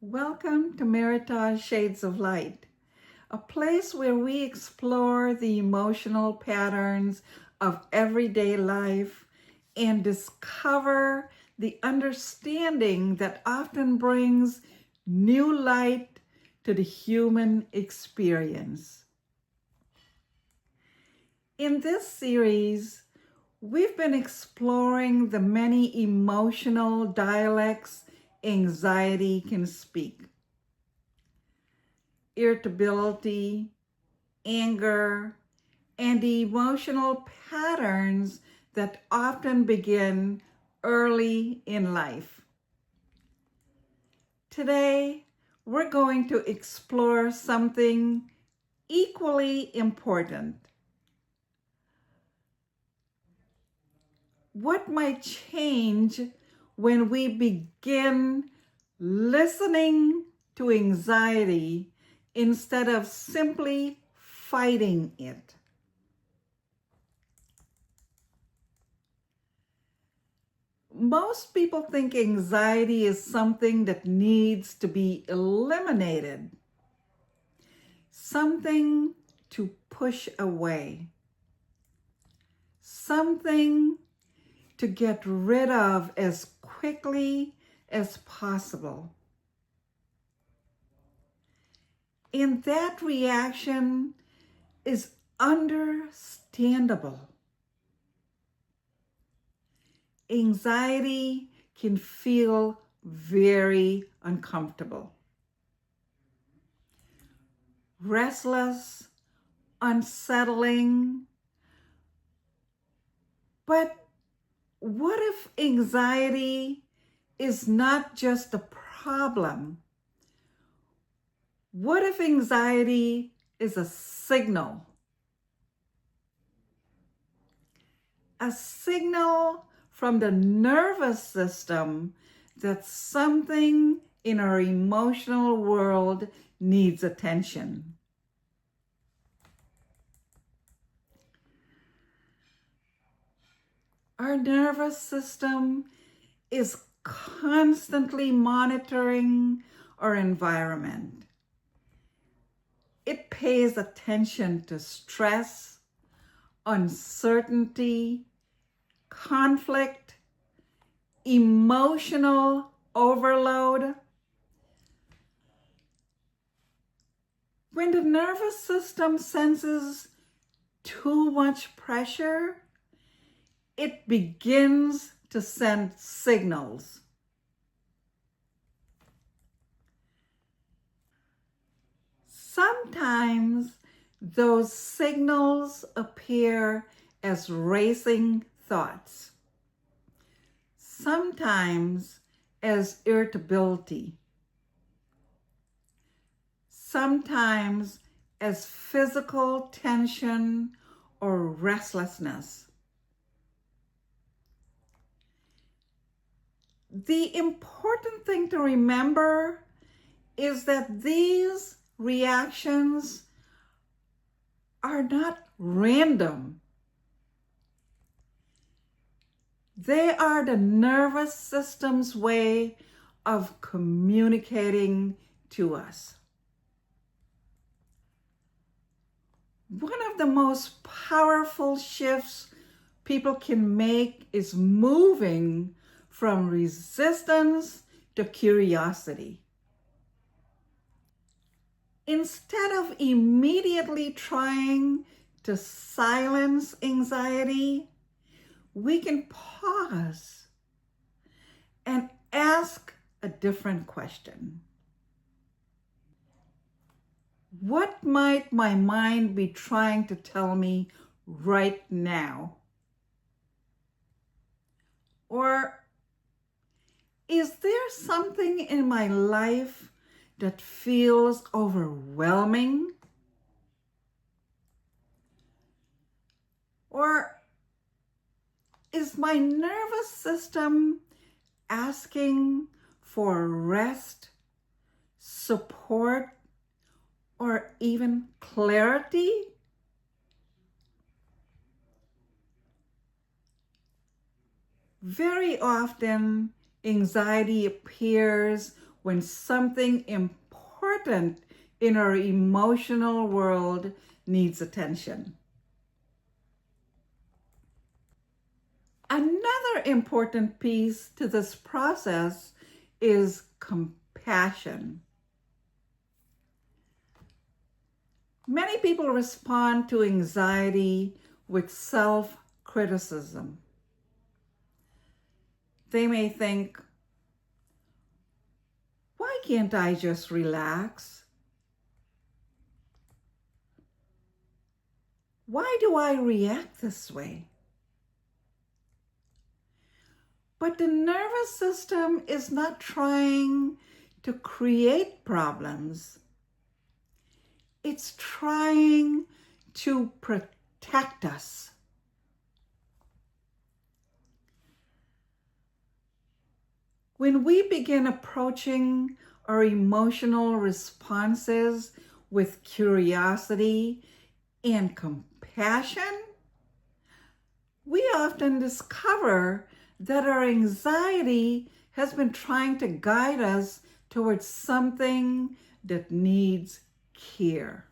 Welcome to Meritage Shades of Light, a place where we explore the emotional patterns of everyday life and discover the understanding that often brings new light to the human experience. In this series, we've been exploring the many emotional dialects anxiety can speak. Irritability, anger, and the emotional patterns that often begin early in life. Today, we're going to explore something equally important. What might change when we begin listening to anxiety instead of simply fighting it? Most people think anxiety is something that needs to be eliminated, something to push away, something to get rid of as quickly as possible. And that reaction is understandable. Anxiety can feel very uncomfortable, restless, unsettling. But what if anxiety is not just a problem? What if anxiety is a signal? A signal from the nervous system that something in our emotional world needs attention. Our nervous system is constantly monitoring our environment. It pays attention to stress, uncertainty, conflict, emotional overload. When the nervous system senses too much pressure, it begins to send signals. Sometimes those signals appear as racing thoughts, sometimes as irritability, sometimes as physical tension or restlessness. The important thing to remember is that these reactions are not random. They are the nervous system's way of communicating to us. One of the most powerful shifts people can make is moving from resistance to curiosity. Instead of immediately trying to silence anxiety, we can pause and ask a different question. What might my mind be trying to tell me right now? Or is there something in my life that feels overwhelming? Or is my nervous system asking for rest, support, or even clarity? Very often, anxiety appears when something important in our emotional world needs attention. Another important piece to this process is compassion. Many people respond to anxiety with self-criticism. They may think, why can't I just relax? Why do I react this way? But the nervous system is not trying to create problems. It's trying to protect us. When we begin approaching our emotional responses with curiosity and compassion, we often discover that our anxiety has been trying to guide us towards something that needs care.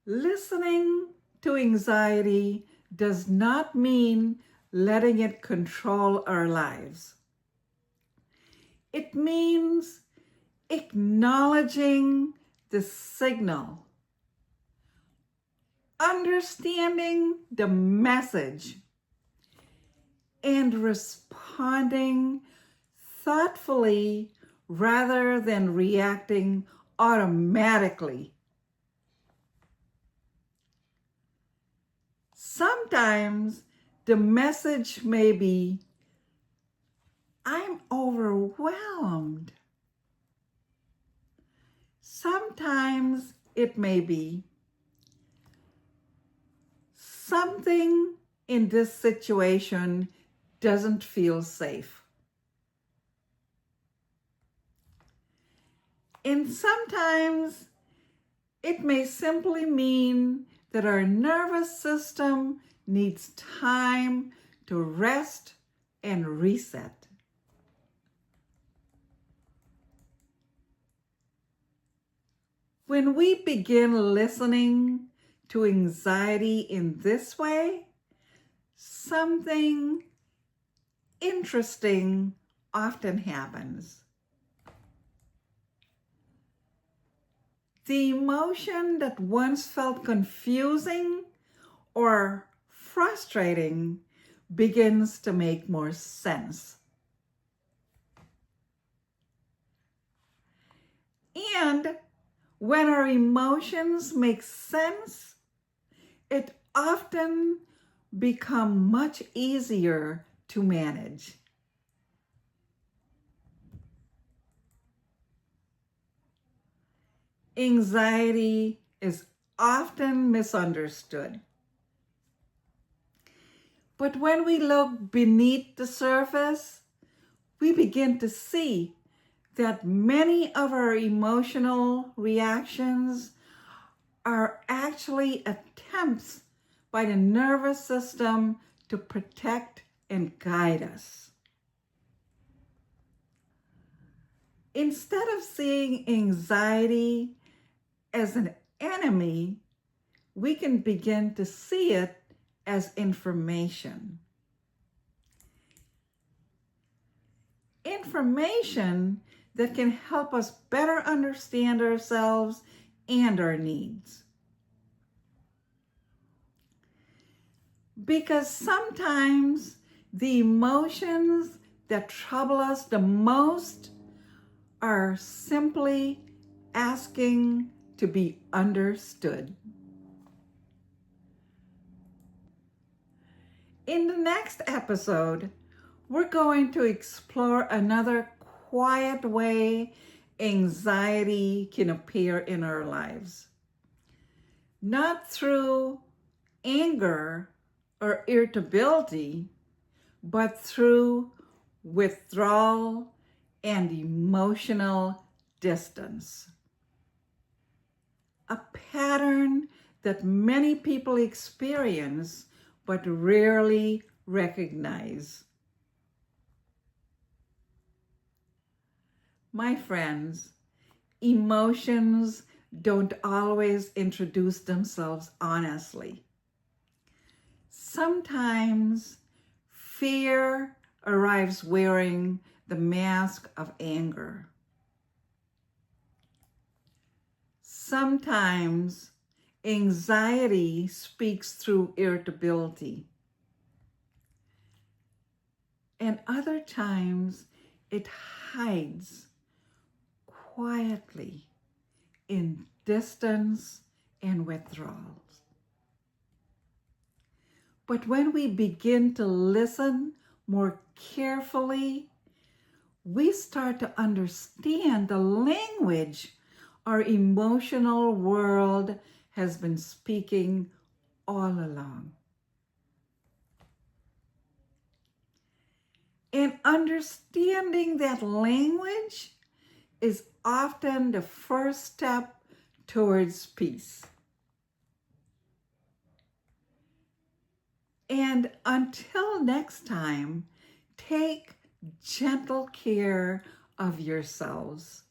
Listening to anxiety does not mean letting it control our lives. It means acknowledging the signal, understanding the message, and responding thoughtfully rather than reacting automatically. Sometimes the message may be, I'm overwhelmed. Sometimes it may be, something in this situation doesn't feel safe. And sometimes it may simply mean that our nervous system needs time to rest and reset. When we begin listening to anxiety in this way, something interesting often happens. The emotion that once felt confusing or frustrating begins to make more sense. And when our emotions make sense, it often becomes much easier to manage. Anxiety is often misunderstood. But when we look beneath the surface, we begin to see that many of our emotional reactions are actually attempts by the nervous system to protect and guide us. Instead of seeing anxiety as an enemy, we can begin to see it as information. Information that can help us better understand ourselves and our needs. Because sometimes the emotions that trouble us the most are simply asking to be understood. In the next episode, we're going to explore another quiet way anxiety can appear in our lives. Not through anger or irritability, but through withdrawal and emotional distance. A pattern that many people experience but rarely recognize. My friends, emotions don't always introduce themselves honestly. Sometimes fear arrives wearing the mask of anger. Sometimes anxiety speaks through irritability. And other times it hides quietly in distance and withdrawals. But when we begin to listen more carefully, we start to understand the language our emotional world has been speaking all along. And understanding that language is often the first step towards peace. And until next time, take gentle care of yourselves.